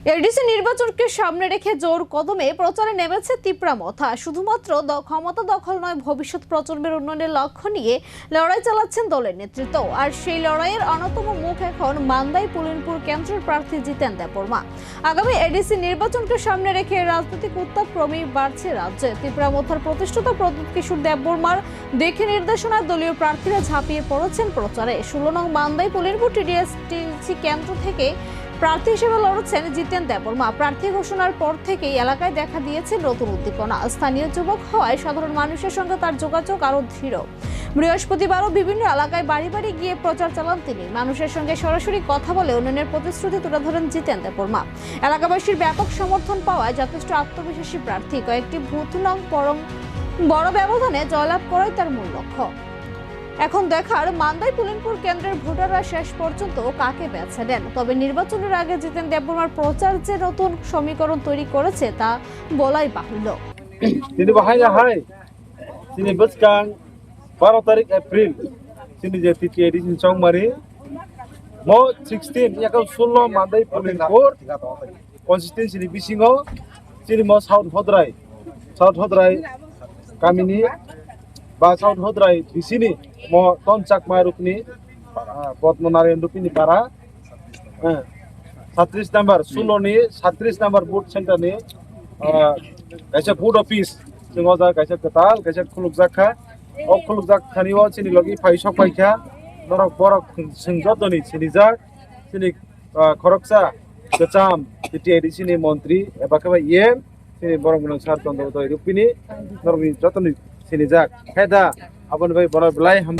ADC নির্বাচনকে সামনে রেখে জোর কদমে প্রচারে নেমেছে তিপ্রামথা। শুধুমাত্র ক্ষমতা দখল নয়, ভবিষ্যৎ প্রজন্মের উন্নয়নের লক্ষ্য নিয়ে লড়াই চালাচ্ছেন দলের নেতৃত্ব। আর সেই লড়াইয়ের অন্যতম মুখ এখন মান্দাই পুলিনপুর কেন্দ্রের প্রার্থী জিতেন দেববর্মা। আগামী এডিসি নির্বাচনকে সামনে রেখে রাজনৈতিক উত্তাপ ক্রমেই বাড়ছে রাজ্যে। তিপ্রামথার প্রতিষ্ঠাতা প্রদ্যুৎ কিশোর দেববর্মার দিক নির্দেশনায় দলীয় প্রার্থীরা ঝাঁপিয়ে পড়েছেন প্রচারে। 16 নং মান্দাই পুলিনপুর টিডিএসটিসি কেন্দ্র থেকে প্রার্থী হিসেবে লড়ছেন জিতেন দেববর্মা। প্রার্থী ঘোষণার পর থেকেই এলাকায় দেখা দিয়েছে নতুন উদ্দীপনা। স্থানীয় যুবক হওয়ায় সাধারণ মানুষের সঙ্গে তার যোগাযোগ আরো দৃঢ়। বৃহস্পতিবারও বিভিন্ন এলাকায় বাড়ি বাড়ি গিয়ে প্রচার চালান তিনি। মানুষের সঙ্গে সরাসরি কথা বলে উন্নয়নের প্রতিশ্রুতি তুলে ধরেন জিতেন দেববর্মা। এলাকাবাসীর ব্যাপক সমর্থন পাওয়ায় যথেষ্ট আত্মবিশ্বাসী প্রার্থী। কয়েকটি বুথ নং বড় ব্যবধানে জয়লাভ করাই তার মূল লক্ষ্য। এখন দেখার মান্দাই পুলিনপুর কেন্দ্রের ভোটাররা শেষ পর্যন্ত কাকে বেছে নেন। তবে নির্বাচনের আগে জিতেন দেববর্মার প্রচার যে নতুন সমীকরণ তৈরি করেছে তা বলাই বাহুল্য। তিনি বাহাই তিনি বসকাং 12 তারিখ এপ্রিল তিনি যে তৃতীয় এডিশন চংমারি মো 16 ইয়াকাল 16 মান্দাই পুলিনপুর কনস্টিটুয়েন্সি বিসিङाव তিনি মো সাউথ হদ্রাই গাमिनि বা সাউথ হদ্রাই বিসিনি মো তনচাক মাरुकनि পদ্মনারায়ণ রূপিনি পাড়া 37 নাম্বার 16 नि 37 নাম্বার বুথ সেন্টারनि kaisa buth office जोङो जा kaisa ketal kaisa khulukjakha o khulukjakkhaniwo chini logi paisok paikha norok borok singjotoni sinijak chini khoroksa kecham TTIDC ni মন্ত্রী eba kaba em chini borok munang sar chondro doi rupini norok jotoni sinijak heda abon bai borok blai ham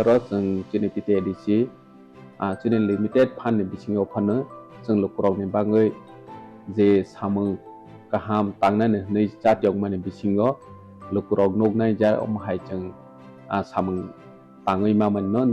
रो जों जोंनि TTIDC जोंनि limited फान्डनि बिथिङाव फानो जों लकरावनि बागै जे सामों गाहाम तांनानै नै जातियाव माने बिथिङाव लकराव नगनाय जा अमहाय जों सामों ताङै मामोन